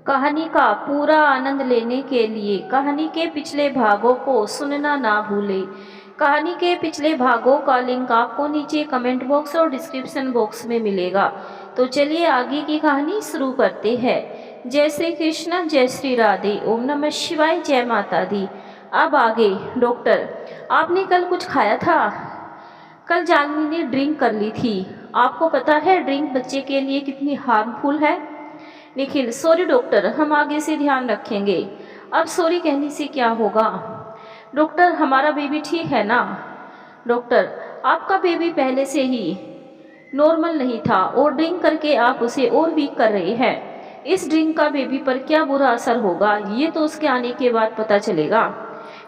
कहानी का पूरा आनंद लेने के लिए कहानी के पिछले भागों को सुनना ना भूलें। कहानी के पिछले भागों का लिंक आपको नीचे कमेंट बॉक्स और डिस्क्रिप्शन बॉक्स में मिलेगा। तो चलिए आगे की कहानी शुरू करते हैं। जय श्री कृष्ण, जय श्री राधे, ओम नमः शिवाय, जय माता दी। अब आगे। डॉक्टर, आपने कल कुछ खाया था? कल जानवी ने ड्रिंक कर ली थी। आपको पता है ड्रिंक बच्चे के लिए कितनी हार्मफुल है? निखिल, सॉरी डॉक्टर, हम आगे से ध्यान रखेंगे। अब सॉरी कहने से क्या होगा? डॉक्टर, हमारा बेबी ठीक है ना? डॉक्टर, आपका बेबी पहले से ही नॉर्मल नहीं था और ड्रिंक करके आप उसे और वीक कर रहे हैं। इस ड्रिंक का बेबी पर क्या बुरा असर होगा ये तो उसके आने के बाद पता चलेगा।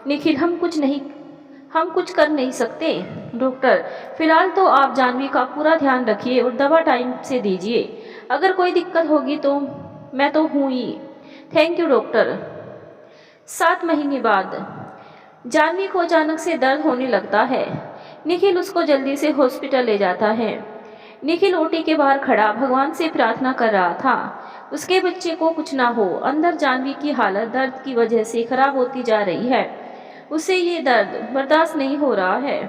निखिल, हम कुछ कर नहीं सकते। डॉक्टर, फिलहाल तो आप जानवी का पूरा ध्यान रखिए और दवा टाइम से दीजिए। अगर कोई दिक्कत होगी तो मैं तो हूँ ही। Thank you doctor. 7 महीने बाद जानवी को अचानक से दर्द होने लगता है। निखिल उसको जल्दी से हॉस्पिटल ले जाता है। निखिल ओटी के बाहर खड़ा भगवान से प्रार्थना कर रहा था उसके बच्चे को कुछ ना हो। अंदर जानवी की हालत दर्द की वजह से खराब होती जा रही है। उसे ये दर्द बर्दाश्त नहीं हो रहा है।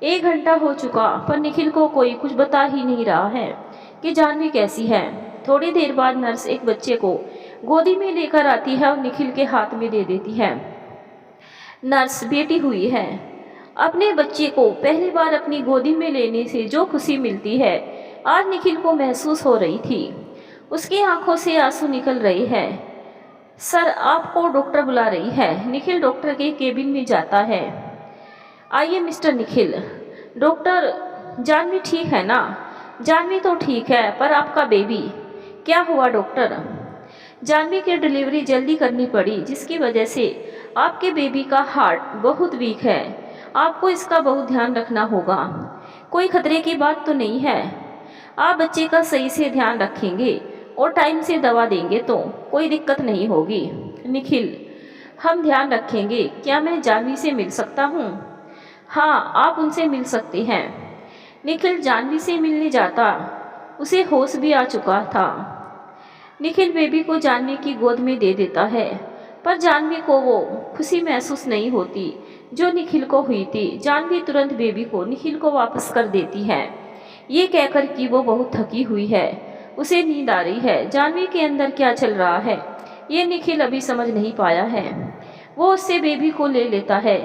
1 घंटा हो चुका पर निखिल को कोई कुछ बता ही नहीं रहा है कि जानवी कैसी है। थोड़ी देर बाद नर्स एक बच्चे को गोदी में लेकर आती है और निखिल के हाथ में दे देती है। नर्स बेटी हुई है। अपने बच्चे को पहली बार अपनी गोदी में लेने से जो खुशी मिलती है आज निखिल को महसूस हो रही थी। उसकी आंखों से आंसू निकल रहे हैं। सर, आपको डॉक्टर बुला रही है। निखिल डॉक्टर के केबिन में जाता है। आइए मिस्टर निखिल। डॉक्टर, जानवी ठीक है ना? जानवी तो ठीक है पर आपका बेबी क्या हुआ डॉक्टर? जानवी की डिलीवरी जल्दी करनी पड़ी जिसकी वजह से आपके बेबी का हार्ट बहुत वीक है। आपको इसका बहुत ध्यान रखना होगा। कोई खतरे की बात तो नहीं है? आप बच्चे का सही से ध्यान रखेंगे और टाइम से दवा देंगे तो कोई दिक्कत नहीं होगी। निखिल, हम ध्यान रखेंगे। क्या मैं जानवी से मिल सकता हूँ? हाँ, आप उनसे मिल सकते हैं। निखिल जानवी से मिलने जाता। उसे होश भी आ चुका था। निखिल बेबी को जानवी की गोद में दे देता है पर जानवी को वो खुशी महसूस नहीं होती जो निखिल को हुई थी। जानवी तुरंत बेबी को निखिल को वापस कर देती है ये कहकर कि वो बहुत थकी हुई है, उसे नींद आ रही है। जानवी के अंदर क्या चल रहा है ये निखिल अभी समझ नहीं पाया है। वो उससे बेबी को ले लेता है।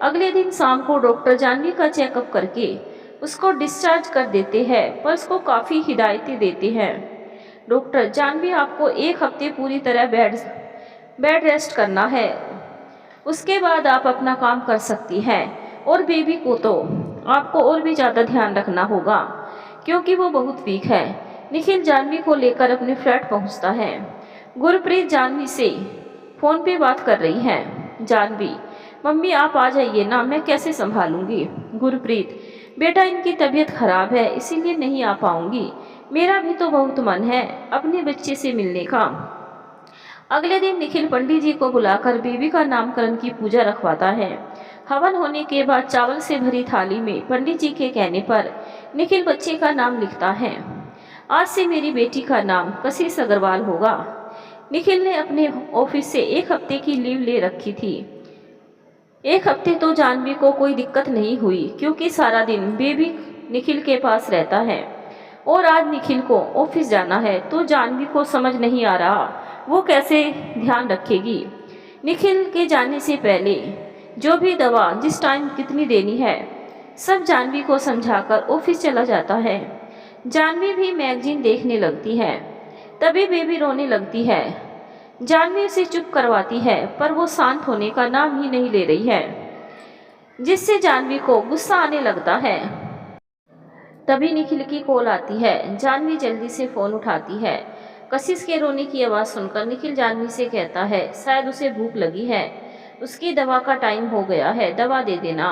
अगले दिन शाम को डॉक्टर जानवी का चेकअप करके उसको डिस्चार्ज कर देते हैं पर उसको काफ़ी हिदायतें देते हैं। डॉक्टर, जानवी आपको 1 हफ्ते पूरी तरह बेड रेस्ट करना है। उसके बाद आप अपना काम कर सकती हैं और बेबी को तो आपको और भी ज़्यादा ध्यान रखना होगा क्योंकि वो बहुत वीक है। निखिल जानवी को लेकर अपने फ्लैट पहुंचता है। गुरप्रीत जानवी से फ़ोन पे बात कर रही है। जानवी, मम्मी आप आ जाइए ना, मैं कैसे संभालूंगी? गुरप्रीत, बेटा इनकी तबीयत खराब है इसीलिए नहीं आ पाऊंगी। मेरा भी तो बहुत मन है अपने बच्चे से मिलने का। अगले दिन निखिल पंडित जी को बुलाकर बेबी का नामकरण की पूजा रखवाता है। हवन होने के बाद चावल से भरी थाली में पंडित जी के कहने पर निखिल बच्चे का नाम लिखता है। आज से मेरी बेटी का नाम कशिश अग्रवाल होगा। निखिल ने अपने ऑफिस से 1 हफ्ते की लीव ले रखी थी। 1 हफ्ते तो जानवी को कोई दिक्कत नहीं हुई क्योंकि सारा दिन बेबी निखिल के पास रहता है और आज निखिल को ऑफिस जाना है तो जानवी को समझ नहीं आ रहा वो कैसे ध्यान रखेगी। निखिल के जाने से पहले जो भी दवा जिस टाइम कितनी देनी है सब जानवी को समझाकर ऑफिस चला जाता है। जानवी भी मैगजीन देखने लगती है। तभी बेबी रोने लगती है। जानवी उसे चुप करवाती है पर वो शांत होने का नाम ही नहीं ले रही है जिससे जानवी को गुस्सा आने लगता है। तभी निखिल की कॉल आती है। जानवी जल्दी से फ़ोन उठाती है। कशिश के रोने की आवाज़ सुनकर निखिल जानवी से कहता है शायद उसे भूख लगी है, उसकी दवा का टाइम हो गया है, दवा दे देना।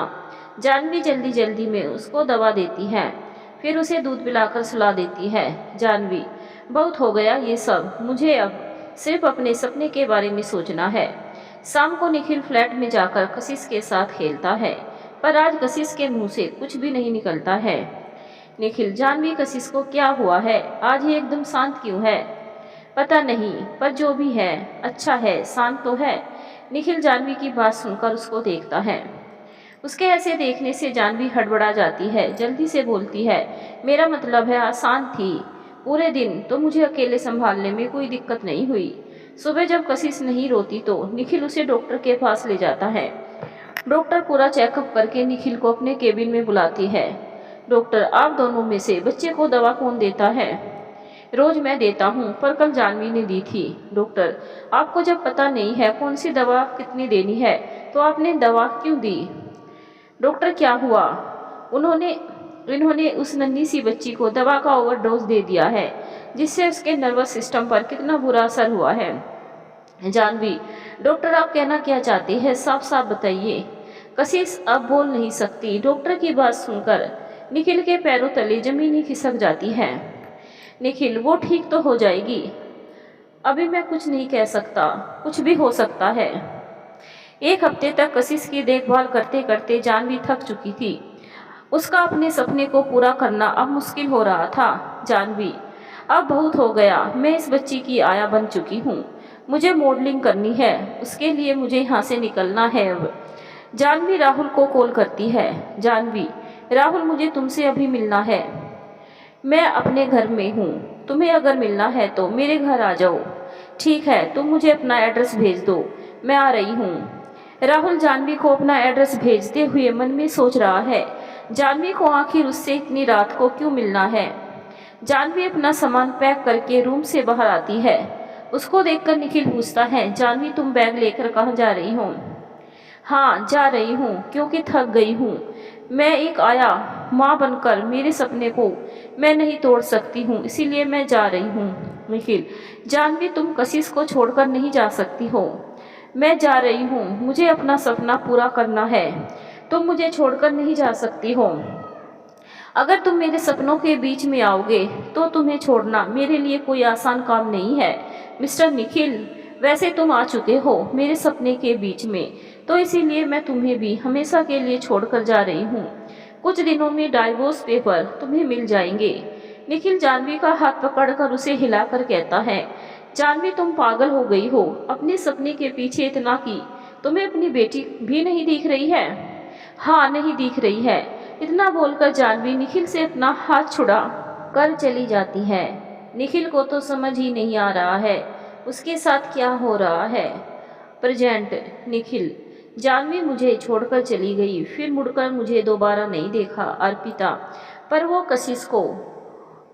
जानवी जल्दी जल्दी में उसको दवा देती है फिर उसे दूध पिलाकर सुला देती है। जानवी, बहुत हो गया ये सब, मुझे अब सिर्फ अपने सपने के बारे में सोचना है। शाम को निखिल फ्लैट में जाकर कशिश के साथ खेलता है पर आज कशिश के मुंह से कुछ भी नहीं निकलता है। निखिल, जानवी कशिश को क्या हुआ है, आज ये एकदम शांत क्यों है? पता नहीं, पर जो भी है अच्छा है, शांत तो है। निखिल जानवी की बात सुनकर उसको देखता है। उसके ऐसे देखने से जानवी हड़बड़ा जाती है, जल्दी से बोलती है, मेरा मतलब है आसान थी। पूरे दिन तो मुझे अकेले संभालने में कोई दिक्कत नहीं हुई। सुबह जब कशिश नहीं रोती तो निखिल उसे डॉक्टर के पास ले जाता है। डॉक्टर पूरा चेकअप करके निखिल को अपने केबिन में बुलाती है। डॉक्टर, आप दोनों में से बच्चे को दवा कौन देता है? रोज मैं देता हूँ, पर कल जानवी ने दी थी। डॉक्टर, आपको जब पता नहीं है कौन सी दवा कितनी देनी है तो आपने दवा क्यों दी? डॉक्टर, क्या हुआ? उन्होंने इन्होंने उस नन्ही सी बच्ची को दवा का ओवरडोज दे दिया है, जिससे उसके नर्वस सिस्टम पर कितना बुरा असर हुआ है। जानवी, डॉक्टर आप कहना क्या चाहते हैं, साफ साफ बताइए। कशिश अब बोल नहीं सकती। डॉक्टर की बात सुनकर निखिल के पैरों तले जमीन ही खिसक जाती है। निखिल, वो ठीक तो हो जाएगी। अभी मैं कुछ नहीं कह सकता, कुछ भी हो सकता है। एक हफ्ते तक कशिश की देखभाल करते करते जानवी थक चुकी थी। उसका अपने सपने को पूरा करना अब मुश्किल हो रहा था। जानवी, अब बहुत हो गया, मैं इस बच्ची की आया बन चुकी हूँ। मुझे मॉडलिंग करनी है, उसके लिए मुझे यहाँ से निकलना है अब। जानवी राहुल को कॉल करती है। जानवी, राहुल मुझे तुमसे अभी मिलना है। मैं अपने घर में हूँ, तुम्हें अगर मिलना है तो मेरे घर आ जाओ। ठीक है, तुम मुझे अपना एड्रेस भेज दो, मैं आ रही हूँ। राहुल जानवी को अपना एड्रेस भेजते हुए मन में सोच रहा है, जानवी को आखिर उससे इतनी रात को क्यों मिलना है। जानवी अपना सामान पैक करके रूम से बाहर आती है। उसको देखकर निखिल पूछता है, जानवी तुम बैग लेकर कहाँ जा रही हो? हाँ, जा रही हूँ क्योंकि थक गई हूँ। मैं एक आया माँ बनकर मेरे सपने को मैं नहीं तोड़ सकती हूँ, इसीलिए मैं जा रही हूँ। निखिल, जानवी तुम कशिश को छोड़कर नहीं जा सकती हो। मैं जा रही हूँ, मुझे अपना सपना पूरा करना है, तुम मुझे छोड़कर नहीं जा सकती हो। अगर तुम मेरे सपनों के बीच में आओगे तो तुम्हें छोड़ना मेरे लिए कोई आसान काम नहीं है। मिस्टर निखिल, वैसे तुम आ चुके हो मेरे सपने के बीच में, तो इसीलिए मैं तुम्हें भी हमेशा के लिए छोड़कर जा रही हूँ। कुछ दिनों में डाइवोर्स पेपर तुम्हें मिल जाएंगे। निखिल जानवी का हाथ पकड़कर उसे हिलाकर कहता है, जानवी तुम पागल हो गई हो अपने सपने के पीछे इतना कि तुम्हें अपनी बेटी भी नहीं दिख रही है? हाँ, नहीं दिख रही है। इतना बोलकर जानवी निखिल से अपना हाथ छुड़ा कर चली जाती है। निखिल को तो समझ ही नहीं आ रहा है उसके साथ क्या हो रहा है। प्रेजेंट। निखिल, जानवी मुझे छोड़कर चली गई, फिर मुड़कर मुझे दोबारा नहीं देखा। अर्पिता, पर वो कशिश को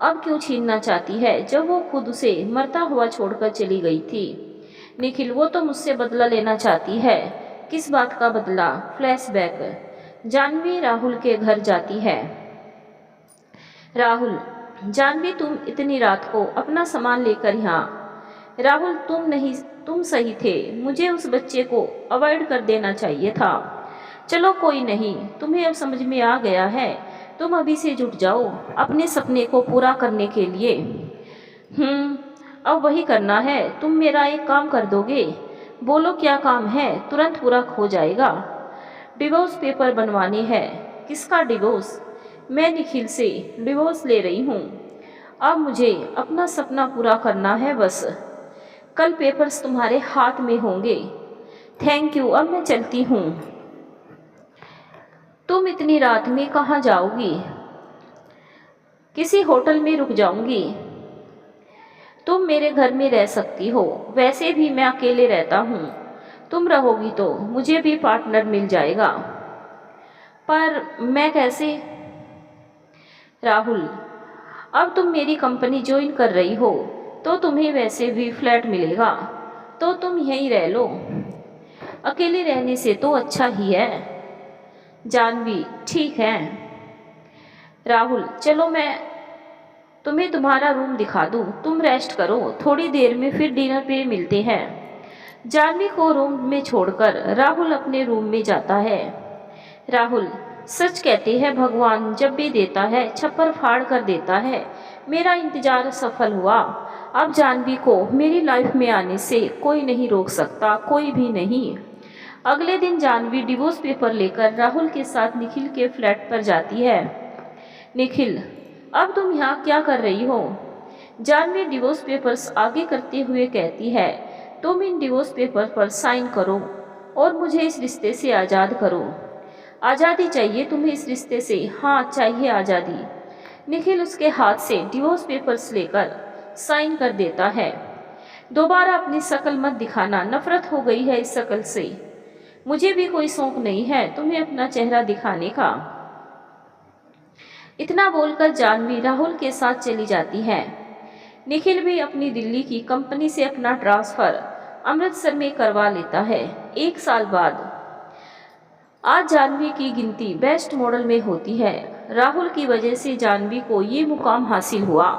अब क्यों छीनना चाहती है जब वो खुद उसे मरता हुआ छोड़कर चली गई थी? निखिल, वो तो मुझसे बदला लेना चाहती है। किस बात का बदला? फ्लैशबैक। जानवी राहुल के घर जाती है। राहुल, जानवी तुम इतनी रात को अपना सामान लेकर यहाँ। राहुल, तुम सही थे, मुझे उस बच्चे को अवॉइड कर देना चाहिए था। चलो कोई नहीं, तुम्हें अब समझ में आ गया है, तुम अभी से जुट जाओ अपने सपने को पूरा करने के लिए। अब वही करना है। तुम मेरा एक काम कर दोगे? बोलो क्या काम है, तुरंत पूरा हो जाएगा। डिवोर्स पेपर बनवाने हैं। किसका डिवोर्स? मैं निखिल से डिवोर्स ले रही हूँ। अब मुझे अपना सपना पूरा करना है बस। कल पेपर्स तुम्हारे हाथ में होंगे। थैंक यू, अब मैं चलती हूँ। तुम इतनी रात में कहाँ जाओगी? किसी होटल में रुक जाऊंगी। तुम मेरे घर में रह सकती हो, वैसे भी मैं अकेले रहता हूँ। तुम रहोगी तो मुझे भी पार्टनर मिल जाएगा। पर मैं कैसे? राहुल, अब तुम मेरी कंपनी ज्वाइन कर रही हो तो तुम्हें वैसे भी फ्लैट मिलेगा, तो तुम यहीं रह लो। अकेले रहने से तो अच्छा ही है। जानवी, ठीक है। राहुल, चलो मैं तुम्हें तुम्हारा रूम दिखा दूँ, तुम रेस्ट करो, थोड़ी देर में फिर डिनर पे मिलते हैं। जानवी को रूम में छोड़कर राहुल अपने रूम में जाता है। राहुल, सच कहते हैं भगवान जब भी देता है छप्पर फाड़ कर देता है। मेरा इंतजार सफल हुआ। अब जानवी को मेरी लाइफ में आने से कोई नहीं रोक सकता, कोई भी नहीं। अगले दिन जानवी डिवोर्स पेपर लेकर राहुल के साथ निखिल के फ्लैट पर जाती है। निखिल, अब तुम यहाँ क्या कर रही हो? जानवी डिवोर्स पेपर्स आगे करते हुए कहती है, तुम इन डिवोर्स पेपर पर साइन करो और मुझे इस रिश्ते से आज़ाद करो। आज़ादी चाहिए तुम्हें इस रिश्ते से? हाँ, चाहिए आज़ादी। निखिल उसके हाथ से डिवोर्स पेपर्स लेकर साइन कर देता है। दोबारा अपनी शक्ल मत दिखाना, नफरत हो गई है इस शक्ल से। मुझे भी कोई शौक नहीं है तुम्हें अपना चेहरा दिखाने का। इतना बोलकर जानवी राहुल के साथ चली जाती है। निखिल भी अपनी दिल्ली की कंपनी से अपना ट्रांसफ़र अमृतसर में करवा लेता है। 1 साल बाद आज जानवी की गिनती बेस्ट मॉडल में होती है। राहुल की वजह से जानवी को ये मुकाम हासिल हुआ।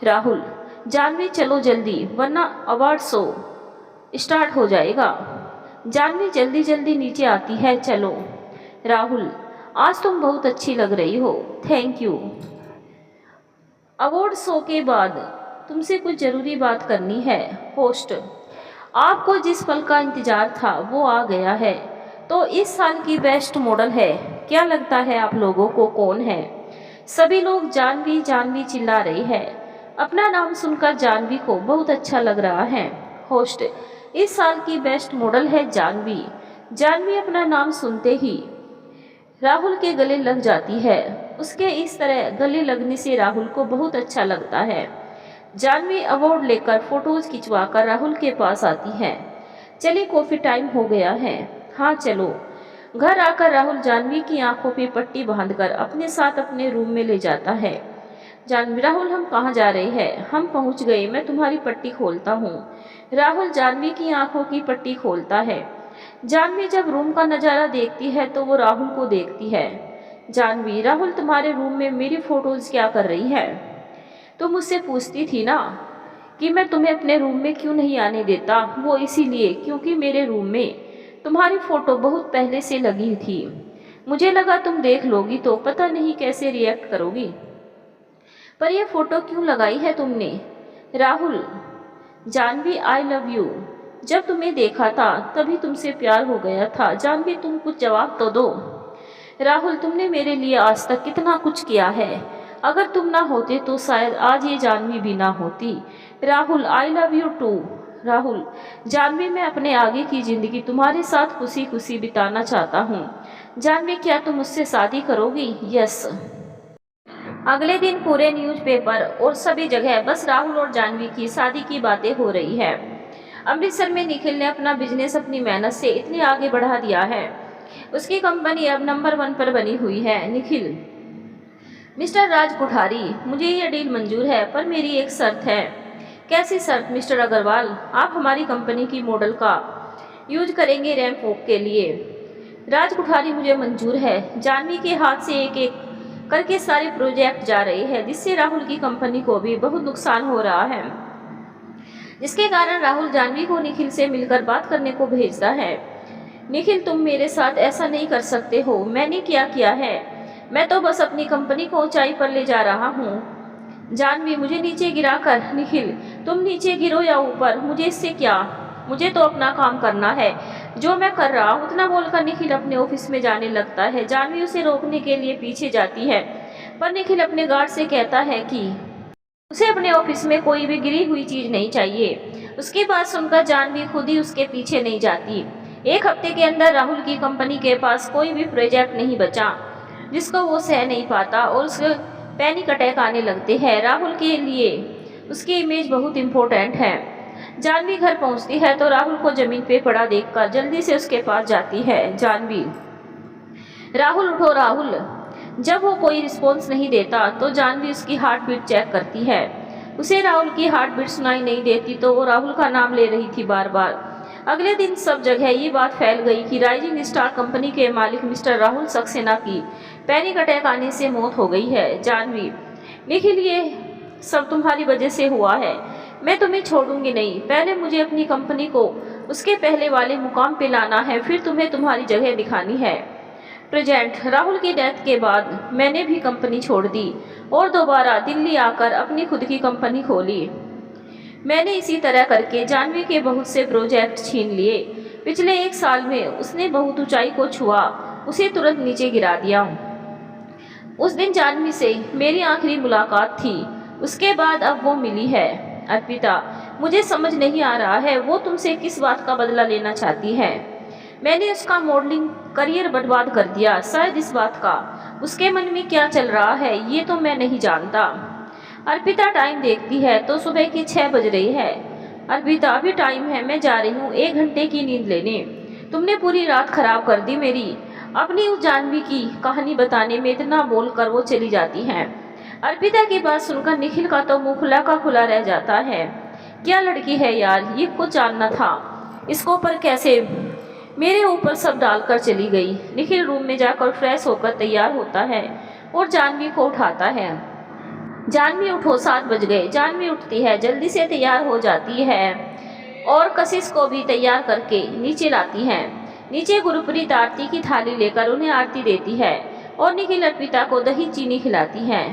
राहुल, जानवी चलो जल्दी वरना अवार्ड शो स्टार्ट हो जाएगा। जानवी जल्दी जल्दी नीचे आती है। चलो। राहुल, आज तुम बहुत अच्छी लग रही हो। Thank you. अवार्ड शो के बाद तुमसे कुछ ज़रूरी बात करनी है। होस्ट, आपको जिस पल का इंतज़ार था वो आ गया है। तो इस साल की बेस्ट मॉडल है। क्या लगता है आप लोगों को कौन है? सभी लोग जानवी जानवी चिल्ला रहे हैं। अपना नाम सुनकर जानवी को बहुत अच्छा लग रहा है। होस्ट, इस साल की बेस्ट मॉडल है जानवी। जानवी अपना नाम सुनते ही राहुल के गले लग जाती है। उसके इस तरह गले लगने से राहुल को बहुत अच्छा लगता है। जानवी अवार्ड लेकर फोटोज खिंचवाकर राहुल के पास आती है। चलिए, कॉफ़ी टाइम हो गया है। हाँ चलो। घर आकर राहुल जानवी की आंखों पे पट्टी बांधकर अपने साथ अपने रूम में ले जाता है। जानवी, राहुल हम कहाँ जा रहे हैं? हम पहुँच गए, मैं तुम्हारी पट्टी खोलता हूँ। राहुल जानवी की आंखों की पट्टी खोलता है। जानवी जब रूम का नज़ारा देखती है तो वो राहुल को देखती है। जानवी, राहुल तुम्हारे रूम में मेरी फ़ोटोज़ क्या कर रही है? तुम मुझसे पूछती थी ना कि मैं तुम्हें अपने रूम में क्यों नहीं आने देता। वो इसीलिए क्योंकि मेरे रूम में तुम्हारी फ़ोटो बहुत पहले से लगी थी। मुझे लगा तुम देख लोगी तो पता नहीं कैसे रिएक्ट करोगी। पर यह फ़ोटो क्यों लगाई है तुमने? Rahul, Janvi I love you. जब तुम्हें देखा था तभी तुमसे प्यार हो गया था। जानवी, तुम कुछ जवाब तो दो। राहुल, तुमने मेरे लिए आज तक कितना कुछ किया है। अगर तुम ना होते तो शायद आज ये जानवी भी ना होती। Rahul, I love you too. Rahul, Janvi, मैं अपने आगे की ज़िंदगी तुम्हारे साथ खुशी खुशी बिताना चाहता हूँ। जानवी, क्या तुम मुझसे शादी करोगी? यस। अगले दिन पूरे न्यूज़पेपर और सभी जगह बस राहुल और जानवी की शादी की बातें हो रही है। अमृतसर में निखिल ने अपना बिजनेस अपनी मेहनत से इतने आगे बढ़ा दिया है। उसकी कंपनी अब नंबर 1 पर बनी हुई है। निखिल, मिस्टर राज कोठारी, मुझे यह डील मंजूर है पर मेरी एक शर्त है। कैसी शर्त? मिस्टर अग्रवाल, आप हमारी कंपनी की मॉडल का यूज करेंगे रैंप वॉक के लिए। राज कोठारी, मुझे मंजूर है। जानवी के हाथ से एक एक करके सारे प्रोजेक्ट जा रहे हैं जिससे राहुल की कंपनी को भी बहुत नुकसान हो रहा है, जिसके कारण राहुल जानवी को निखिल से मिलकर बात करने को भेजता है। निखिल, तुम मेरे साथ ऐसा नहीं कर सकते हो। मैंने क्या किया है? मैं तो बस अपनी कंपनी को ऊंचाई पर ले जा रहा हूँ। जानवी, मुझे नीचे गिराकर। निखिल, तुम नीचे गिरो या ऊपर, मुझे इससे क्या? मुझे तो अपना काम करना है जो मैं कर रहा हूँ। उतना बोलकर निखिल अपने ऑफिस में जाने लगता है। जानवी उसे रोकने के लिए पीछे जाती है पर निखिल अपने गार्ड से कहता है कि उसे अपने ऑफिस में कोई भी गिरी हुई चीज़ नहीं चाहिए। उसकी बात सुनकर जानवी खुद ही उसके पीछे नहीं जाती। 1 हफ्ते के अंदर राहुल की कंपनी के पास कोई भी प्रोजेक्ट नहीं बचा जिसको वो सह नहीं पाता और उसके पैनिक अटैक आने लगते हैं। राहुल के लिए उसकी इमेज बहुत इम्पोर्टेंट है। जानवी घर पहुंचती है तो राहुल को ज़मीन पे पड़ा देखकर जल्दी से उसके पास जाती है। जानवी, राहुल उठो। राहुल, जब वो कोई रिस्पॉन्स नहीं देता तो जानवी उसकी हार्ट बीट चेक करती है। उसे राहुल की हार्ट बीट सुनाई नहीं देती तो वो राहुल का नाम ले रही थी बार बार। अगले दिन सब जगह ये बात फैल गई कि राइजिंग स्टार कंपनी के मालिक मिस्टर राहुल सक्सेना की पैनिक अटैक आने से मौत हो गई है। जानवी, निखिल, ये सब तुम्हारी वजह से हुआ है। मैं तुम्हें छोड़ूंगी नहीं। पहले मुझे अपनी कंपनी को उसके पहले वाले मुकाम पे लाना है, फिर तुम्हें तुम्हारी जगह दिखानी है। प्रेजेंट, राहुल की डेथ के बाद मैंने भी कंपनी छोड़ दी और दोबारा दिल्ली आकर अपनी खुद की कंपनी खोली। मैंने इसी तरह करके जानवी के बहुत से प्रोजेक्ट छीन लिए। पिछले 1 साल में उसने बहुत ऊंचाई को छुआ, उसे तुरंत नीचे गिरा दिया। उस दिन जानवी से मेरी आखिरी मुलाकात थी। उसके बाद अब वो मिली है। अर्पिता, मुझे समझ नहीं आ रहा है वो तुमसे किस बात का बदला लेना चाहती है। मैंने उसका मॉडलिंग करियर बर्बाद कर दिया, शायद इस बात का। उसके मन में क्या चल रहा है ये तो मैं नहीं जानता। अर्पिता टाइम देखती है तो सुबह की 6 बज रही है। अर्पिता, अभी टाइम है, मैं जा रही हूँ 1 घंटे की नींद लेने। तुमने पूरी रात खराब कर दी मेरी। अपनी उस जानवी की कहानी बताने में इतना बोलकर वो चली जाती हैं। अर्पिता की बात सुनकर निखिल का तो मुंह खुला का खुला रह जाता है। क्या लड़की है यार, ये कुछ जानना था इसको, पर कैसे मेरे ऊपर सब डालकर चली गई। निखिल रूम में जाकर फ्रेश होकर तैयार होता है और जानवी को उठाता है। जानवी उठो, 7 बज गए। जानवी उठती है, जल्दी से तैयार हो जाती है और कशिश को भी तैयार करके नीचे लाती है। नीचे गुरप्रीत आरती की थाली लेकर उन्हें आरती देती है और निखिल अर्पिता को दही चीनी खिलाती है।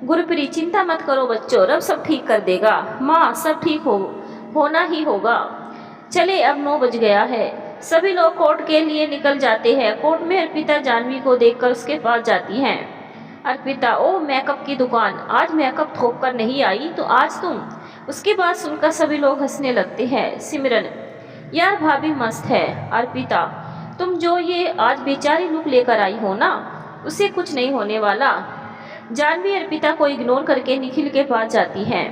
गुरप्रीत, चिंता मत करो बच्चों, रब सब ठीक कर देगा। माँ, सब ठीक होना ही होगा। चले, अब 9 बज गया है। सभी लोग कोर्ट के लिए निकल जाते हैं। कोर्ट में अर्पिता जानवी को देखकर उसके पास जाती हैं। अर्पिता, ओ मेकअप की दुकान, आज मेकअप थोप कर नहीं आई तो आज तुम। उसकी बात सुनकर सभी लोग हंसने लगते हैं। सिमरन, यार भाभी मस्त है। अर्पिता, तुम जो ये आज बेचारी लुक लेकर आई हो ना, उससे कुछ नहीं होने वाला। जानवी अर्पिता को इग्नोर करके निखिल के पास जाती है।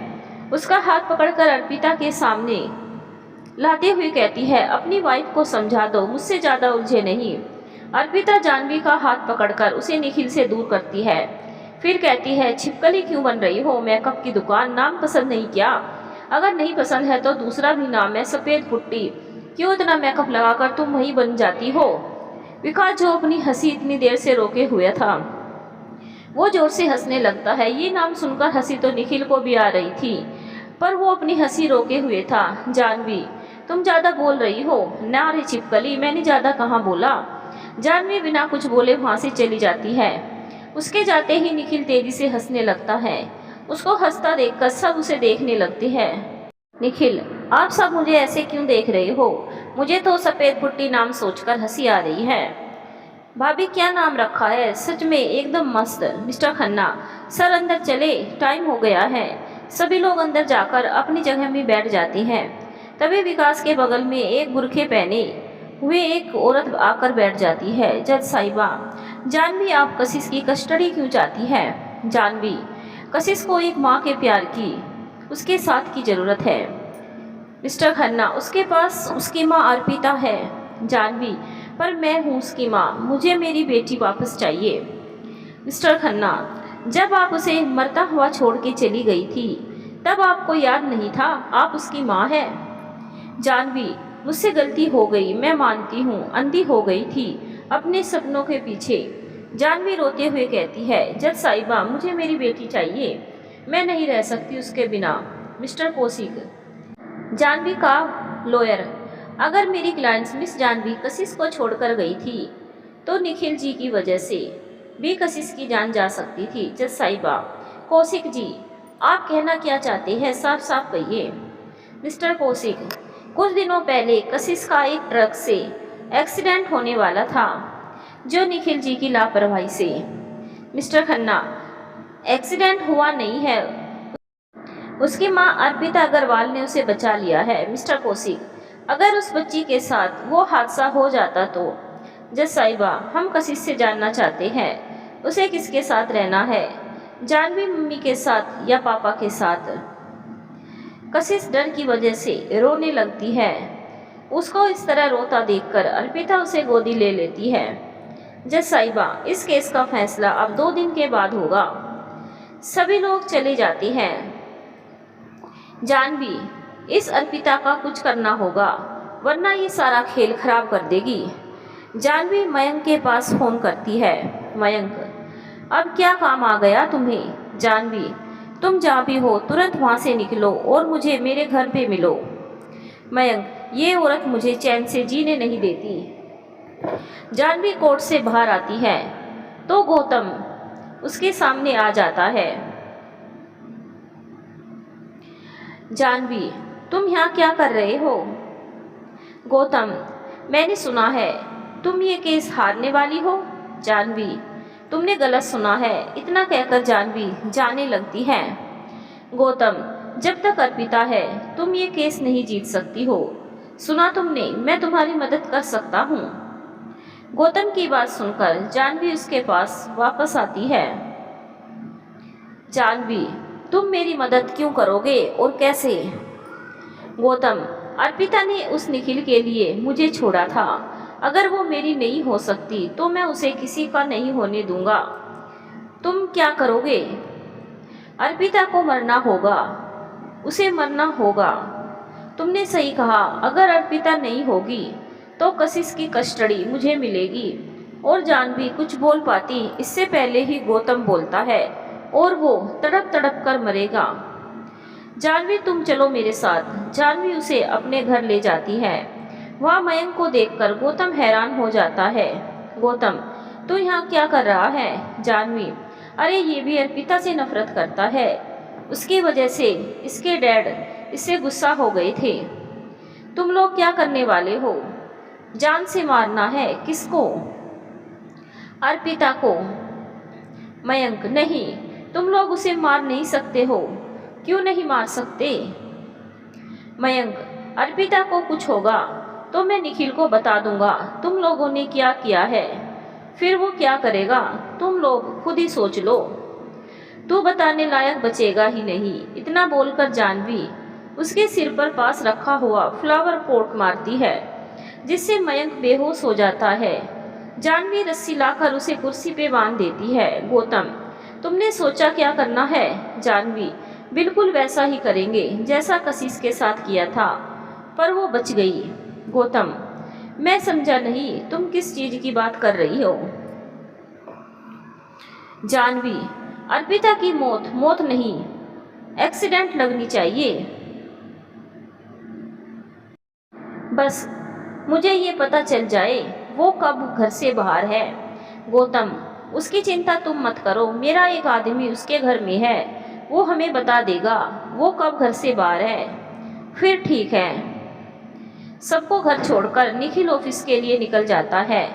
उसका हाथ पकड़कर अर्पिता के सामने लाते हुए कहती है, अपनी वाइफ को समझा दो, मुझसे ज़्यादा उलझे नहीं। अर्पिता जानवी का हाथ पकड़कर उसे निखिल से दूर करती है। फिर कहती है, छिपकली क्यों बन रही हो? मेकअप की दुकान नाम पसंद नहीं क्या? अगर नहीं पसंद है तो दूसरा भी नाम है, सफ़ेद पुट्टी। क्यों इतना मेकअप लगाकर तुम वही बन जाती हो? विकास, जो अपनी हंसी इतनी देर से रोके हुए था, वो जोर से हंसने लगता है। ये नाम सुनकर हंसी तो निखिल को भी आ रही थी, पर वो अपनी हंसी रोके हुए था। जानवी, तुम ज़्यादा बोल रही हो ना रे छिपकली, मैंने ज़्यादा कहाँ बोला। जानवी बिना कुछ बोले वहाँ से चली जाती है। उसके जाते ही निखिल तेजी से हंसने लगता है। उसको हंसता देखकर सब उसे देखने लगते हैं। निखिल, आप सब मुझे ऐसे क्यों देख रहे हो? मुझे तो सफ़ेद पुट्टी नाम सोचकर हंसी आ रही है। भाभी, क्या नाम रखा है? सच में एकदम मस्त। मिस्टर खन्ना, सर अंदर चले, टाइम हो गया है। सभी लोग अंदर जाकर अपनी जगह में बैठ जाते हैं। तभी विकास के बगल में एक बुरखे पहने हुए एक औरत आकर बैठ जाती है। जज साहिबा, जानवी आप कशिश की कस्टडी क्यों चाहती है? जानवी, कशिश को एक माँ के प्यार की, उसके साथ की ज़रूरत है। मिस्टर खन्ना, उसके पास उसकी माँ अर्पिता है। जानवी, पर मैं हूँ उसकी माँ, मुझे मेरी बेटी वापस चाहिए। मिस्टर खन्ना, जब आप उसे मरता हुआ छोड़ के चली गई थी तब आपको याद नहीं था आप उसकी माँ है? जानवी, मुझसे गलती हो गई, मैं मानती हूँ, अंधी हो गई थी अपने सपनों के पीछे। जानवी रोते हुए कहती है, जज साहिबा मुझे मेरी बेटी चाहिए, मैं नहीं रह सकती उसके बिना। मिस्टर कौशिक, जानवी का लॉयर, अगर मेरी क्लाइंट्स मिस जानवी कशिश को छोड़कर गई थी तो निखिल जी की वजह से भी कशिश की जान जा सकती थी। जज साहिबा, कौशिक जी आप कहना क्या चाहते हैं, साफ साफ कहिए। मिस्टर कौशिक, कुछ दिनों पहले कशिश का एक ट्रक से एक्सीडेंट होने वाला था जो निखिल जी की लापरवाही से। मिस्टर खन्ना, एक्सीडेंट हुआ नहीं है, उसकी मां अर्पिता अग्रवाल ने उसे बचा लिया है। मिस्टर कौशिक, अगर उस बच्ची के साथ वो हादसा हो जाता तो? जज साहिबा, हम कशिश से जानना चाहते हैं उसे किसके साथ रहना है, जानवी मम्मी के साथ या पापा के साथ? कशिश डर की वजह से रोने लगती है। उसको इस तरह रोता देखकर अर्पिता उसे गोदी ले लेती है। जज साहिबा, इस केस का फैसला अब 2 दिन के बाद होगा। सभी लोग चले जाते हैं। जानवी, इस अर्पिता का कुछ करना होगा वरना ये सारा खेल खराब कर देगी। जानवी मयंक के पास फोन करती है। मयंक, अब क्या काम आ गया तुम्हें? जानवी, तुम जहाँ भी हो तुरंत वहाँ से निकलो और मुझे मेरे घर पे मिलो। मयंक, ये औरत मुझे चैन से जीने नहीं देती। जानवी कोर्ट से बाहर आती है तो गौतम उसके सामने आ जाता है। जानवी, तुम यहाँ क्या कर रहे हो? गौतम, मैंने सुना है तुम ये केस हारने वाली हो। जानवी, तुमने गलत सुना है। इतना कहकर जानवी जाने लगती है। गौतम, जब तक अर्पिता है तुम ये केस नहीं जीत सकती हो। सुना तुमने, मैं तुम्हारी मदद कर सकता हूँ। गौतम की बात सुनकर जाह्नवी उसके पास वापस आती है। जाह्नवी, तुम मेरी मदद क्यों करोगे और कैसे? गौतम, अर्पिता ने उस निखिल के लिए मुझे छोड़ा था। अगर वो मेरी नहीं हो सकती तो मैं उसे किसी का नहीं होने दूंगा। तुम क्या करोगे? अर्पिता को मरना होगा, उसे मरना होगा। तुमने सही कहा, अगर अर्पिता नहीं होगी तो कशिश की कस्टडी मुझे मिलेगी। और जाह्नवी कुछ बोल पाती इससे पहले ही गौतम बोलता है, और वो तड़प तड़प कर मरेगा। जाह्नवी, तुम चलो मेरे साथ। जाह्नवी उसे अपने घर ले जाती है। वहाँ मयंक को देखकर गौतम हैरान हो जाता है। गौतम, तू यहाँ क्या कर रहा है? जाह्नवी, अरे ये भी अर्पिता से नफरत करता है। उसकी वजह से इसके डैड इससे गुस्सा हो गए थे। तुम लोग क्या करने वाले हो? जान से मारना है? किसको? अर्पिता को। मयंक, नहीं, तुम लोग उसे मार नहीं सकते हो। क्यों नहीं मार सकते? मयंक, अर्पिता को कुछ होगा तो मैं निखिल को बता दूंगा तुम लोगों ने क्या किया है। फिर वो क्या करेगा तुम लोग खुद ही सोच लो। तू बताने लायक बचेगा ही नहीं। इतना बोलकर जाह्नवी उसके सिर पर पास रखा हुआ फ्लावर पॉट मारती है, जिससे मयंक बेहोश हो जाता है। जाह्नवी रस्सी लाकर उसे कुर्सी पे बांध देती है। गौतम, तुमने सोचा क्या करना है? जाह्नवी, बिल्कुल वैसा ही करेंगे जैसा कशिश के साथ किया था, पर वो बच गई। गौतम, मैं समझा नहीं, तुम किस चीज की बात कर रही हो? जाह्नवी, अर्पिता की मौत मौत नहीं, एक्सीडेंट लगनी चाहिए। बस मुझे ये पता चल जाए वो कब घर से बाहर है। गौतम, उसकी चिंता तुम मत करो, मेरा एक आदमी उसके घर में है, वो हमें बता देगा वो कब घर से बाहर है। फिर ठीक है। सबको घर छोड़कर निखिल ऑफिस के लिए निकल जाता है।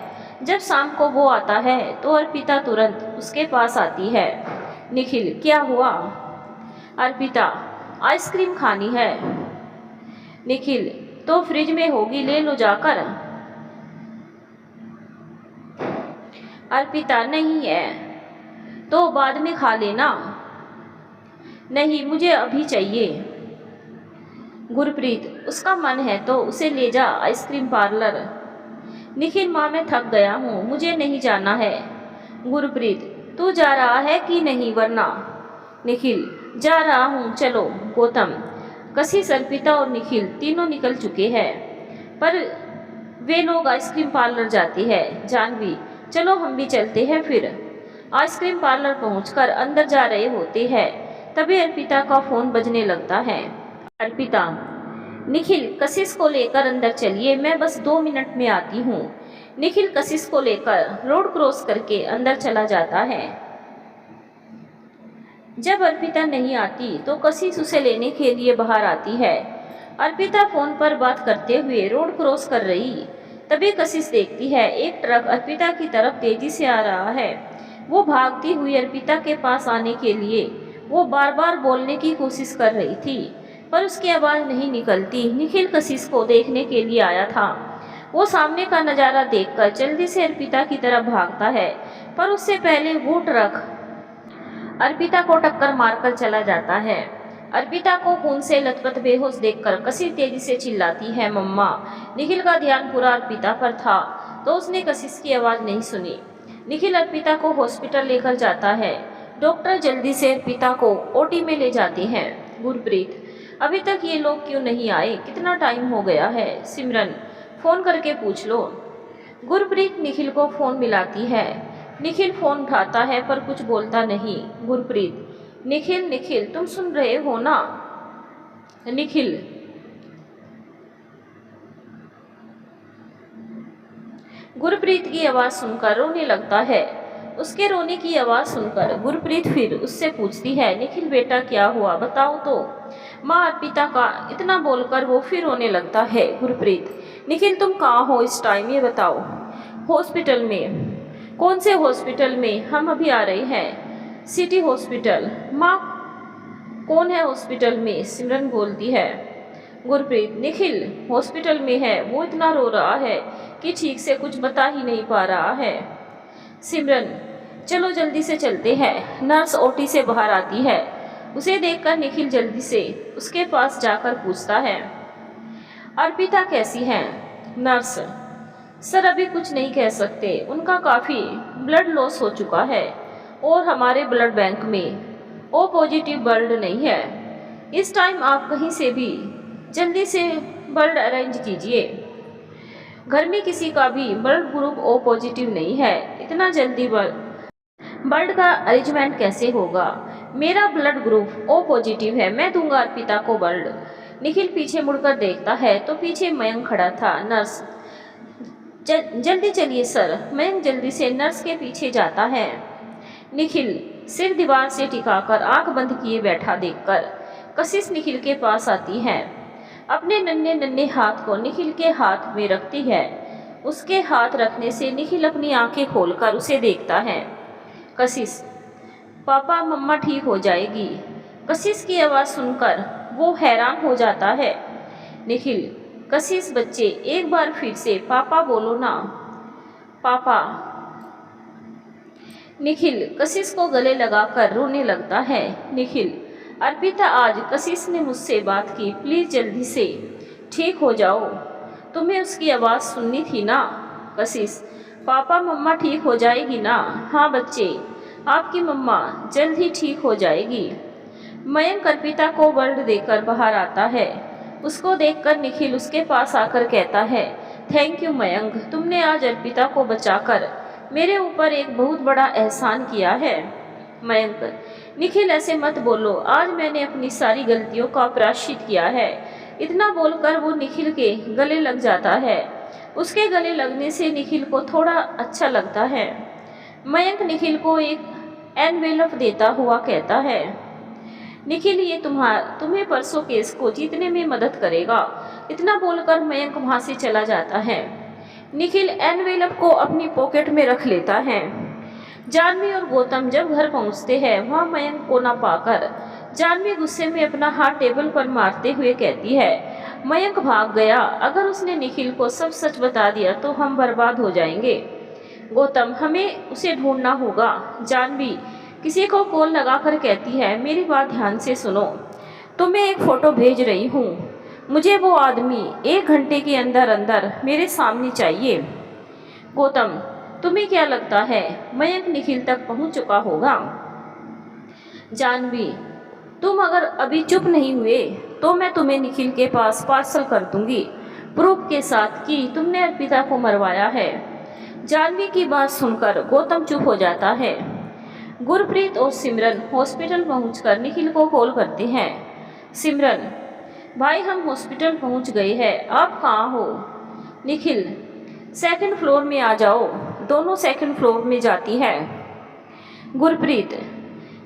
जब शाम को वो आता है तो अर्पिता तुरंत उसके पास आती है। निखिल, क्या हुआ? अर्पिता, आइसक्रीम खानी है। निखिल, तो फ्रिज में होगी, ले लो जाकर। अर्पिता, नहीं है तो बाद में खा लेना। नहीं, मुझे अभी चाहिए। गुरप्रीत, उसका मन है तो उसे ले जा आइसक्रीम पार्लर। निखिल, माँ मैं थक गया हूँ, मुझे नहीं जाना है। गुरप्रीत, तू जा रहा है कि नहीं? वरना। निखिल, जा रहा हूँ, चलो। गौतम, कशिश, अर्पिता और निखिल तीनों निकल चुके हैं, पर वे लोग आइसक्रीम पार्लर जाती है। जाह्नवी, चलो हम भी चलते हैं। फिर आइसक्रीम पार्लर पहुंचकर अंदर जा रहे होते हैं, तभी अर्पिता का फोन बजने लगता है। अर्पिता, निखिल, कशिश को लेकर अंदर चलिए, मैं बस 2 मिनट में आती हूँ। निखिल कशिश को लेकर रोड क्रॉस करके अंदर चला जाता है। जब अर्पिता नहीं आती तो कशिश उसे लेने के लिए बाहर आती है। अर्पिता फोन पर बात करते हुए रोड क्रॉस कर रही, तभी कशिश देखती है एक ट्रक अर्पिता की तरफ तेजी से आ रहा है। वो भागती हुई अर्पिता के पास आने के लिए वो बार बार बोलने की कोशिश कर रही थी, पर उसकी आवाज़ नहीं निकलती। निखिल कशिश को देखने के लिए आया था। वो सामने का नज़ारा देखकर जल्दी से अर्पिता की तरफ भागता है, पर उससे पहले वो ट्रक अर्पिता को टक्कर मारकर चला जाता है। अर्पिता को खून से लथपथ बेहोश देखकर कशिश तेजी से चिल्लाती है, मम्मा। निखिल का ध्यान पूरा अर्पिता पर था, तो उसने कशिश की आवाज़ नहीं सुनी। निखिल अर्पिता को हॉस्पिटल लेकर जाता है। डॉक्टर जल्दी से अर्पिता को ओटी में ले जाते हैं। गुरप्रीत, अभी तक ये लोग क्यों नहीं आए? कितना टाइम हो गया है? सिमरन, फ़ोन करके पूछ लो। गुरप्रीत निखिल को फ़ोन मिलाती है। निखिल फ़ोन उठाता है पर कुछ बोलता नहीं। गुरप्रीत, निखिल, निखिल, तुम सुन रहे हो ना? निखिल, गुरप्रीत की आवाज़ सुनकर रोने लगता है। उसके रोने की आवाज़ सुनकर गुरप्रीत फिर उससे पूछती है, निखिल बेटा क्या हुआ, बताओ तो। माँ, अर्पिता का, इतना बोलकर वो फिर रोने लगता है। गुरप्रीत, निखिल तुम कहाँ हो इस टाइम, ये बताओ। हॉस्पिटल में। कौन से हॉस्पिटल में? हम अभी आ रहे हैं। City hospital. माँ, कौन है हॉस्पिटल में? सिमरन बोलती है। गुरप्रीत, निखिल हॉस्पिटल में है, वो इतना रो रहा है कि ठीक से कुछ बता ही नहीं पा रहा है। सिमरन, चलो जल्दी से चलते हैं। नर्स ओटी से बाहर आती है। उसे देखकर निखिल जल्दी से उसके पास जाकर पूछता है, अर्पिता कैसी है? नर्स, सर अभी कुछ नहीं कह सकते, उनका काफ़ी ब्लड लॉस हो चुका है और हमारे ब्लड बैंक में ओ पॉजिटिव ब्लड नहीं है। इस टाइम आप कहीं से भी जल्दी से ब्लड अरेंज कीजिए। घर में किसी का भी ब्लड ग्रुप ओ पॉजिटिव नहीं है, इतना जल्दी ब्लड का अरेंजमेंट कैसे होगा? मेरा ब्लड ग्रुप ओ पॉजिटिव है, मैं दूंगा अर्पिता को ब्लड। निखिल पीछे मुड़कर देखता है तो पीछे मयंक खड़ा था। नर्स, जल्दी चलिए सर। मयंक जल्दी से नर्स के पीछे जाता है। निखिल सिर दीवार से टिकाकर आंख बंद किए बैठा देखकर कशिश निखिल के पास आती है। अपने नन्हे नन्हे हाथ को निखिल के हाथ में रखती है। उसके हाथ रखने से निखिल अपनी आंखें खोलकर उसे देखता है। कशिश, पापा मम्मा ठीक हो जाएगी। कशिश की आवाज़ सुनकर वो हैरान हो जाता है। निखिल, कशिश बच्चे एक बार फिर से पापा बोलो ना। पापा। निखिल कशिश को गले लगाकर रोने लगता है। निखिल, अर्पिता आज कशिश ने मुझसे बात की, प्लीज़ जल्दी से ठीक हो जाओ। तुम्हें उसकी आवाज़ सुननी थी ना। कशिश, पापा मम्मा ठीक हो जाएगी ना? हाँ बच्चे, आपकी मम्मा जल्द ही ठीक हो जाएगी। मयंक अर्पिता को ब्लड देकर बाहर आता है। उसको देखकर निखिल उसके पास आकर कहता है, थैंक यू मयंक, तुमने आज अर्पिता को बचाकर मेरे ऊपर एक बहुत बड़ा एहसान किया है। मयंक, निखिल ऐसे मत बोलो, आज मैंने अपनी सारी गलतियों का प्रायश्चित किया है। इतना बोलकर वो निखिल के गले लग जाता है। उसके गले लगने से निखिल को थोड़ा अच्छा लगता है। मयंक निखिल को एक एनवेलप देता हुआ कहता है, निखिल ये तुम्हें परसों केस को जीतने में मदद करेगा। इतना बोलकर मयंक वहाँ से चला जाता है। निखिल एनवेलप को अपनी पॉकेट में रख लेता है। जानवी और गौतम जब घर पहुँचते हैं वहाँ मयंक को ना पाकर जानवी गुस्से में अपना हाथ टेबल पर मारते हुए कहती है, मयंक भाग गया, अगर उसने निखिल को सब सच बता दिया तो हम बर्बाद हो जाएंगे। गौतम, हमें उसे ढूंढना होगा। जानवी किसी को कॉल लगाकर कहती है, मेरी बात ध्यान से सुनो, तुम्हें एक फ़ोटो भेज रही हूँ, मुझे वो आदमी 1 घंटे के अंदर अंदर मेरे सामने चाहिए। गौतम, तुम्हें क्या लगता है मयंक निखिल तक पहुँच चुका होगा? जानवी, तुम अगर अभी चुप नहीं हुए तो मैं तुम्हें निखिल के पास पार्सल कर दूंगी, प्रूफ के साथ कि तुमने अर्पिता को मरवाया है। जानवी की बात सुनकर गौतम चुप हो जाता है। गुरप्रीत और सिमरन हॉस्पिटल पहुंचकर निखिल को कॉल करते हैं। सिमरन, भाई हम हॉस्पिटल पहुंच गए हैं, आप कहाँ हो? निखिल, 2nd फ्लोर में आ जाओ। दोनों 2nd फ्लोर में जाती है। गुरप्रीत,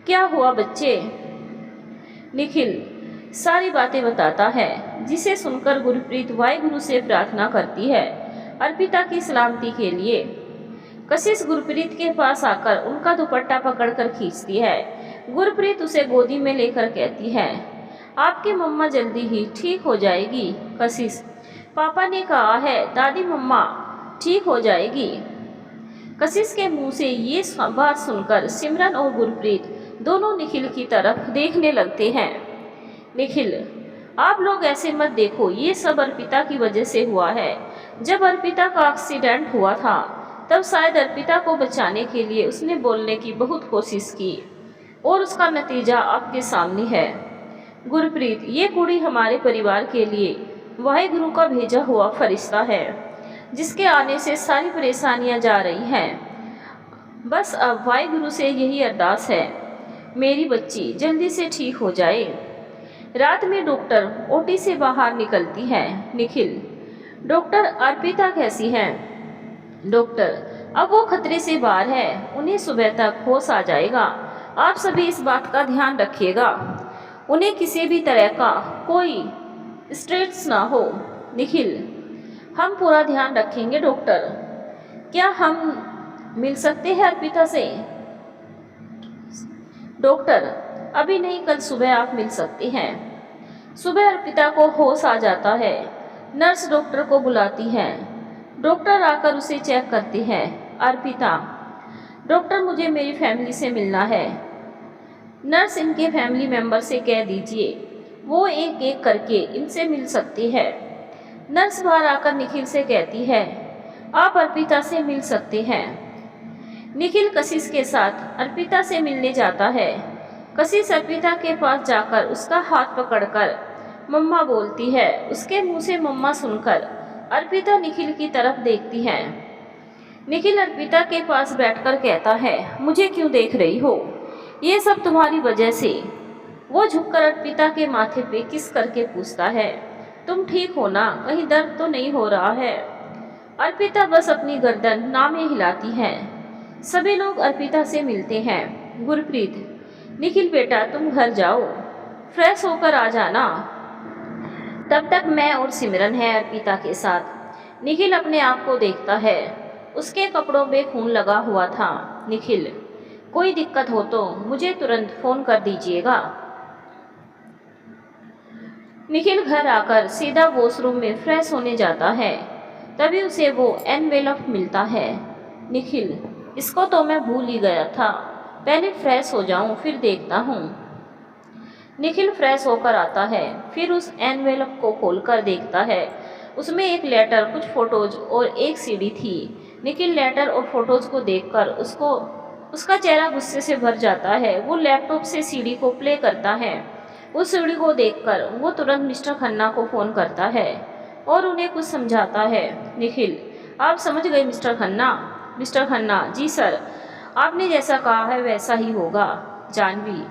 क्या हुआ बच्चे? निखिल सारी बातें बताता है, जिसे सुनकर गुरप्रीत वाहिगुरु से प्रार्थना करती है अर्पिता की सलामती के लिए। कशिश गुरप्रीत के पास आकर उनका दुपट्टा पकड़कर खींचती है। गुरप्रीत उसे गोदी में लेकर कहती है, आपकी मम्मा जल्दी ही ठीक हो जाएगी। कशिश, पापा ने कहा है दादी मम्मा ठीक हो जाएगी। कशिश के मुंह से ये बात सुनकर सिमरन और गुरप्रीत दोनों निखिल की तरफ देखने लगते हैं। निखिल, आप लोग ऐसे मत देखो, ये सब अर्पिता की वजह से हुआ है। जब अर्पिता का एक्सीडेंट हुआ था तब शायद अर्पिता को बचाने के लिए उसने बोलने की बहुत कोशिश की और उसका नतीजा आपके सामने है। गुरप्रीत, ये कुड़ी हमारे परिवार के लिए वाहिगुरु का भेजा हुआ फरिश्ता है, जिसके आने से सारी परेशानियां जा रही हैं। बस अब वाहिगुरु से यही अरदास है, मेरी बच्ची जल्दी से ठीक हो जाए। रात में डॉक्टर ओटी से बाहर निकलती है। निखिल, डॉक्टर अर्पिता कैसी है? डॉक्टर, अब वो खतरे से बाहर है, उन्हें सुबह तक होश आ जाएगा। आप सभी इस बात का ध्यान रखिएगा, उन्हें किसी भी तरह का कोई स्ट्रेस ना हो। निखिल, हम पूरा ध्यान रखेंगे डॉक्टर। क्या हम मिल सकते हैं अर्पिता से? डॉक्टर, अभी नहीं, कल सुबह आप मिल सकते हैं। सुबह अर्पिता को होश आ जाता है। नर्स डॉक्टर को बुलाती है। डॉक्टर आकर उसे चेक करती है। अर्पिता, डॉक्टर मुझे मेरी फैमिली से मिलना है। नर्स, इनके फैमिली मेंबर से कह दीजिए वो एक एक करके इनसे मिल सकती है। नर्स बाहर आकर निखिल से कहती है, आप अर्पिता से मिल सकते हैं। निखिल कशिश के साथ अर्पिता से मिलने जाता है। कशिश अर्पिता के पास जाकर उसका हाथ पकड़कर मम्मा बोलती है। उसके मुंह से मम्मा सुनकर अर्पिता निखिल की तरफ देखती है। निखिल अर्पिता के पास बैठकर कहता है, मुझे क्यों देख रही हो? ये सब तुम्हारी वजह से। वो झुककर अर्पिता के माथे पे किस करके पूछता है, तुम ठीक हो ना? कहीं दर्द तो नहीं हो रहा है? अर्पिता बस अपनी गर्दन ना में हिलाती है। सभी लोग अर्पिता से मिलते हैं। गुरप्रीत, निखिल बेटा तुम घर जाओ, फ्रेश होकर आ जाना, तब तक मैं और सिमरन है अर्पिता के साथ। निखिल अपने आप को देखता है। उसके कपड़ों में खून लगा हुआ था। निखिल, कोई दिक्कत हो तो मुझे तुरंत फ़ोन कर दीजिएगा। निखिल घर आकर सीधा वॉशरूम में फ्रेश होने जाता है। तभी उसे वो एनवेलप मिलता है। निखिल, इसको तो मैं भूल ही गया था, पहले फ्रेश हो जाऊं फिर देखता हूँ। निखिल फ्रेश होकर आता है, फिर उस एनवेलप को खोलकर देखता है। उसमें एक लेटर, कुछ फोटोज और एक सीडी थी। निखिल लेटर और फोटोज को देखकर उसका चेहरा गुस्से से भर जाता है। वो लैपटॉप से सीडी को प्ले करता है। उस सीडी को देखकर वो तुरंत मिस्टर खन्ना को फ़ोन करता है और उन्हें कुछ समझाता है। निखिल, आप समझ गए मिस्टर खन्ना? मिस्टर खन्ना, जी सर, आपने जैसा कहा है वैसा ही होगा। जानवी,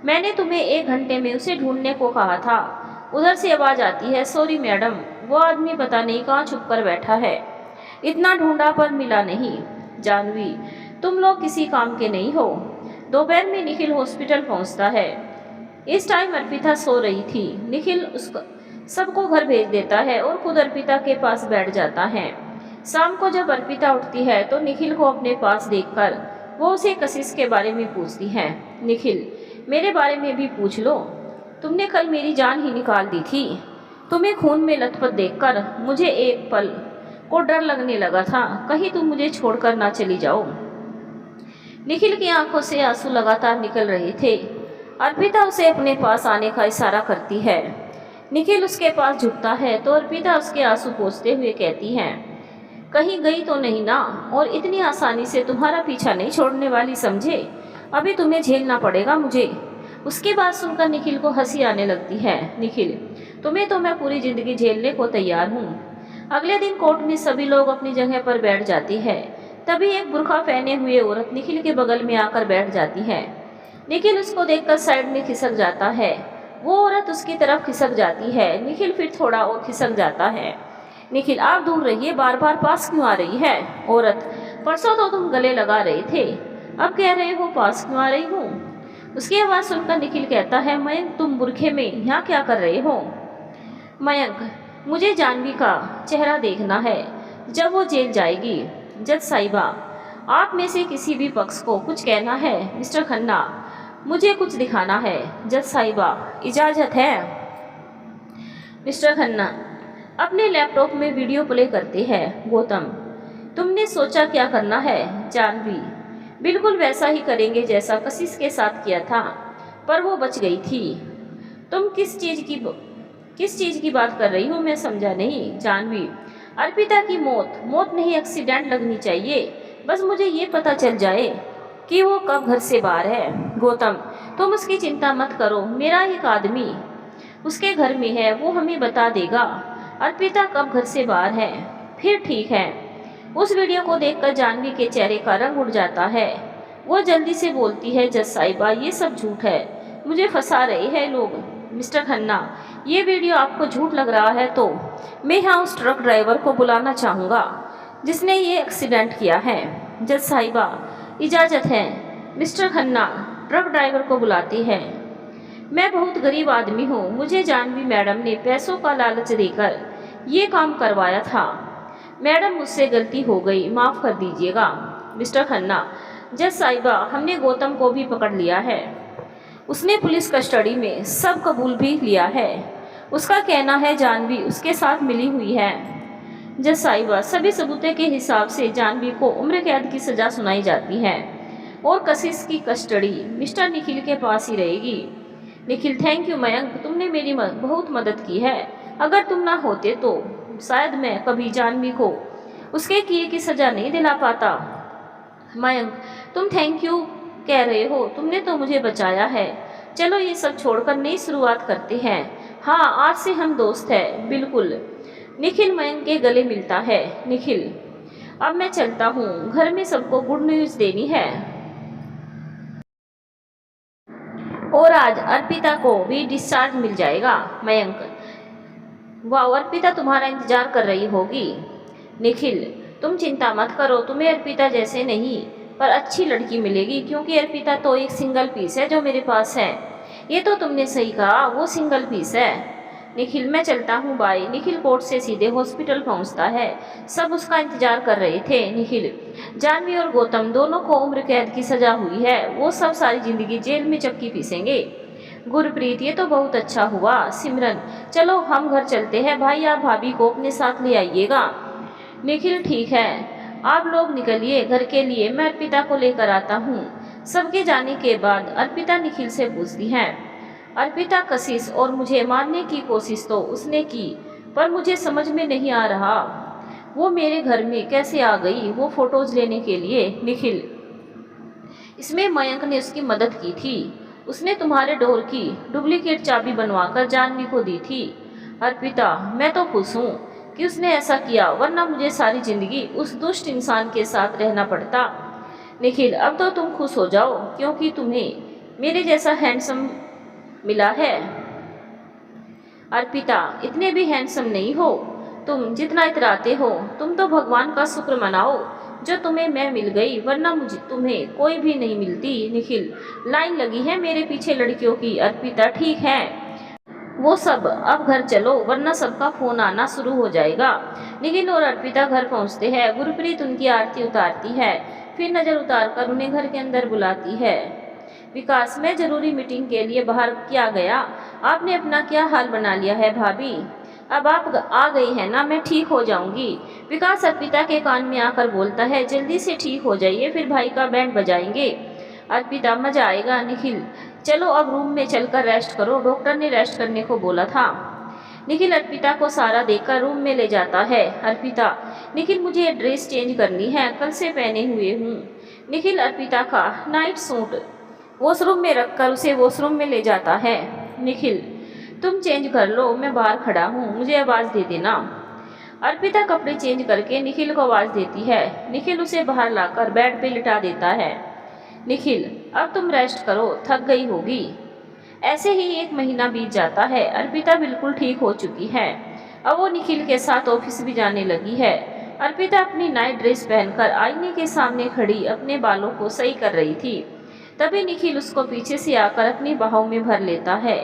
मैंने तुम्हें 1 घंटे में उसे ढूंढने को कहा था। उधर से आवाज़ आती है, सॉरी मैडम, वो आदमी पता नहीं कहाँ छुप कर बैठा है, इतना ढूंढा पर मिला नहीं। जानवी, तुम लोग किसी काम के नहीं हो। दोपहर में निखिल हॉस्पिटल पहुंचता है। इस टाइम अर्पिता सो रही थी। निखिल उसको सबको घर भेज देता है और खुद अर्पिता के पास बैठ जाता है। शाम को जब अर्पिता उठती है तो निखिल को अपने पास देखकर वो उसे कशिश के बारे में पूछती है। निखिल, मेरे बारे में भी पूछ लो, तुमने कल मेरी जान ही निकाल दी थी। तुम्हें खून में लथपथ देखकर मुझे एक पल को डर लगने लगा था, कहीं तुम मुझे छोड़कर ना चली जाओ। निखिल की आंखों से आंसू लगातार निकल रहे थे। अर्पिता उसे अपने पास आने का इशारा करती है। निखिल उसके पास झुकता है तो अर्पिता उसके आंसू पोंछते हुए कहती है, कहीं गई तो नहीं ना? और इतनी आसानी से तुम्हारा पीछा नहीं छोड़ने वाली, समझे? अभी तुम्हें झेलना पड़ेगा मुझे। उसकी बात सुनकर निखिल को हंसी आने लगती है। निखिल, तुम्हें तो मैं पूरी ज़िंदगी झेलने को तैयार हूँ। अगले दिन कोर्ट में सभी लोग अपनी जगह पर बैठ जाती है। तभी एक बुर्का पहने हुए औरत निखिल के बगल में आकर बैठ जाती है। निखिल उसको देखकर साइड में खिसक जाता है। वो औरत उसकी तरफ खिसक जाती है। निखिल फिर थोड़ा और खिसक जाता है। निखिल, आप दूर रहिए, बार बार पास क्यों आ रही है? औरत, परसों तो तुम गले लगा रहे थे, अब कह रहे हो पास क्यों आ रही हूँ? उसकी आवाज़ सुनकर निखिल कहता है, मयंक, तुम बुरखे में यहाँ क्या कर रहे हो? मयंक, मुझे जानवी का चेहरा देखना है जब वो जेल जाएगी। जज साहिबा, आप में से किसी भी पक्ष को कुछ कहना है? मिस्टर खन्ना, मुझे कुछ दिखाना है। जज साहिबा, इजाज़त है? मिस्टर खन्ना अपने लैपटॉप में वीडियो प्ले करते हैं। गौतम, तुमने सोचा क्या करना है? जानवी, बिल्कुल वैसा ही करेंगे जैसा कशिश के साथ किया था, पर वो बच गई थी। तुम किस चीज़ की बात कर रही हो? मैं समझा नहीं। जानवी, अर्पिता की मौत नहीं, एक्सीडेंट लगनी चाहिए। बस मुझे ये पता चल जाए कि वो कब घर से बाहर है। गौतम, तुम उसकी चिंता मत करो, मेरा एक आदमी उसके घर में है, वो हमें बता देगा अर्पिता कब घर से बाहर है। फिर ठीक है। उस वीडियो को देखकर जानवी के चेहरे का रंग उड़ जाता है। वो जल्दी से बोलती है, जज साहिबा, ये सब झूठ है, मुझे फंसा रहे हैं लोग। मिस्टर खन्ना, ये वीडियो आपको झूठ लग रहा है तो मैं यहाँ उस ट्रक ड्राइवर को बुलाना चाहूँगा जिसने ये एक्सीडेंट किया है। जज साहिबा, इजाज़त है? मिस्टर खन्ना ट्रक ड्राइवर को बुलाती है। मैं बहुत गरीब आदमी हूँ, मुझे जानवी मैडम ने पैसों का लालच देकर ये काम करवाया था। मैडम, मुझसे गलती हो गई, माफ़ कर दीजिएगा। मिस्टर खन्ना, जज साहिबा, हमने गौतम को भी पकड़ लिया है। उसने पुलिस कस्टडी में सब कबूल भी लिया है। उसका कहना है जानवी उसके साथ मिली हुई है। जज साहिबा, सभी सबूतों के हिसाब से जानवी को उम्र कैद की सज़ा सुनाई जाती है और कशिश की कस्टडी मिस्टर निखिल के पास ही रहेगी। निखिल, थैंक यू मयंक, तुमने मेरी बहुत मदद की है। अगर तुम ना होते तो शायद मैं कभी जानवी को उसके किए की सज़ा नहीं दिला पाता। मयंक, तुम थैंक यू कह रहे हो, तुमने तो मुझे बचाया है। चलो ये सब छोड़कर नई शुरुआत करते हैं। हाँ, आज से हम दोस्त हैं। बिल्कुल। निखिल मयंक के गले मिलता है। निखिल, अब मैं चलता हूँ, घर में सबको गुड न्यूज़ देनी है और आज अर्पिता को भी डिस्चार्ज मिल जाएगा। मयंक, वाह, अर्पिता तुम्हारा इंतजार कर रही होगी। निखिल, तुम चिंता मत करो, तुम्हें अर्पिता जैसे नहीं पर अच्छी लड़की मिलेगी, क्योंकि अर्पिता तो एक सिंगल पीस है जो मेरे पास है। ये तो तुमने सही कहा, वो सिंगल पीस है। निखिल, मैं चलता हूँ, बाय। निखिल कोर्ट से सीधे हॉस्पिटल पहुँचता है। सब उसका इंतजार कर रहे थे। निखिल, जानवी और गौतम दोनों को उम्र कैद की सज़ा हुई है। वो सब सारी ज़िंदगी जेल में चक्की पीसेंगे। गुरप्रीत, ये तो बहुत अच्छा हुआ। सिमरन, चलो हम घर चलते हैं। भाई, आप भाभी को अपने साथ ले आइएगा। निखिल, ठीक है, आप लोग निकलिए घर के लिए, मैं अर्पिता को लेकर आता हूँ। सबके जाने के बाद अर्पिता निखिल से पूछती है, अर्पिता, कशिश और मुझे मारने की कोशिश तो उसने की, पर मुझे समझ में नहीं आ रहा वो मेरे घर में कैसे आ गई, वो फोटोज लेने के लिए। निखिल, इसमें मयंक ने उसकी मदद की थी। उसने तुम्हारे डोर की डुप्लीकेट चाबी बनवाकर जानवी को दी थी। अर्पिता, मैं तो खुश हूँ कि उसने ऐसा किया, वरना मुझे सारी जिंदगी उस दुष्ट इंसान के साथ रहना पड़ता। निखिल, अब तो तुम खुश हो जाओ, क्योंकि तुम्हें मेरे जैसा हैंडसम मिला है। अर्पिता, इतने भी हैंडसम नहीं हो तुम जितना इतराते हो। तुम तो भगवान का शुक्र मनाओ जो तुम्हें मैं मिल गई, वरना मुझे तुम्हें कोई भी नहीं मिलती। निखिल, लाइन लगी है मेरे पीछे लड़कियों की। अर्पिता, ठीक है, वो सब अब घर चलो, वरना सबका फोन आना शुरू हो जाएगा। निखिल और अर्पिता घर पहुंचते हैं। गुरप्रीत उनकी आरती उतारती है, फिर नज़र उतारकर उन्हें घर के अंदर बुलाती है। विकास, मैं जरूरी मीटिंग के लिए बाहर क्या गया, आपने अपना क्या हाल बना लिया है भाभी? अब आप आ गई हैं ना, मैं ठीक हो जाऊंगी। विकास अर्पिता के कान में आकर बोलता है, जल्दी से ठीक हो जाइए, फिर भाई का बैंड बजाएंगे। अर्पिता, मजा आएगा। निखिल, चलो अब रूम में चलकर रेस्ट करो, डॉक्टर ने रेस्ट करने को बोला था। निखिल अर्पिता को सारा देखकर रूम में ले जाता है। अर्पिता, निखिल, मुझे ड्रेस चेंज करनी है, कल से पहने हुए हूँ। निखिल अर्पिता का नाइट सूट वॉशरूम में रखकर उसे वॉशरूम में ले जाता है। निखिल, तुम चेंज कर लो, मैं बाहर खड़ा हूँ, मुझे आवाज़ दे देना। अर्पिता कपड़े चेंज करके निखिल को आवाज़ देती है। निखिल उसे बाहर लाकर बेड पे लिटा देता है। निखिल, अब तुम रेस्ट करो, थक गई होगी। ऐसे ही 1 महीना बीत जाता है। अर्पिता बिल्कुल ठीक हो चुकी है। अब वो निखिल के साथ ऑफिस भी जाने लगी है। अर्पिता अपनी नाइट ड्रेस पहनकर आईने के सामने खड़ी अपने बालों को सही कर रही थी। तभी निखिल उसको पीछे से आकर अपनी बाहों में भर लेता है।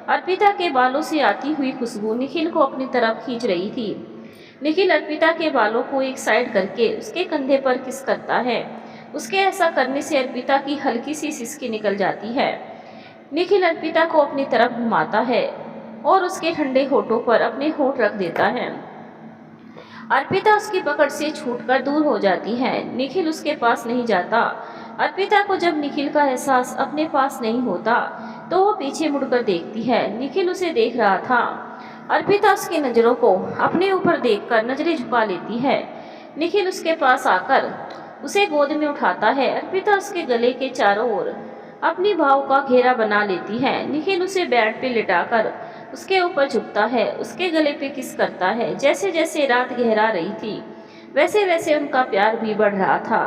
अर्पिता के बालों से आती हुई खुशबू निखिल को अपनी तरफ खींच रही थी। निखिल अर्पिता के बालों को एक साइड करके उसके कंधे पर किस करता है। उसके ऐसा करने से अर्पिता की हल्की सी सिसकी निकल जाती है। निखिल अर्पिता को अपनी तरफ घुमाता है और उसके ठंडे होठों पर अपने होठ रख देता है। अर्पिता उसकी पकड़ से छूटकर दूर हो जाती है। निखिल उसके पास नहीं जाता। अर्पिता को जब निखिल का एहसास अपने पास नहीं होता तो वो पीछे मुड़कर देखती है। निखिल उसे देख रहा था। अर्पिता उसकी नज़रों को अपने ऊपर देखकर नजरें झुका लेती है। निखिल उसके पास आकर उसे गोद में उठाता है। अर्पिता उसके गले के चारों ओर अपनी भाव का घेरा बना लेती है। निखिल उसे बेड पे लिटाकर उसके ऊपर झुकता है, उसके गले पे किस करता है। जैसे जैसे रात गहरा रही थी वैसे वैसे उनका प्यार भी बढ़ रहा था।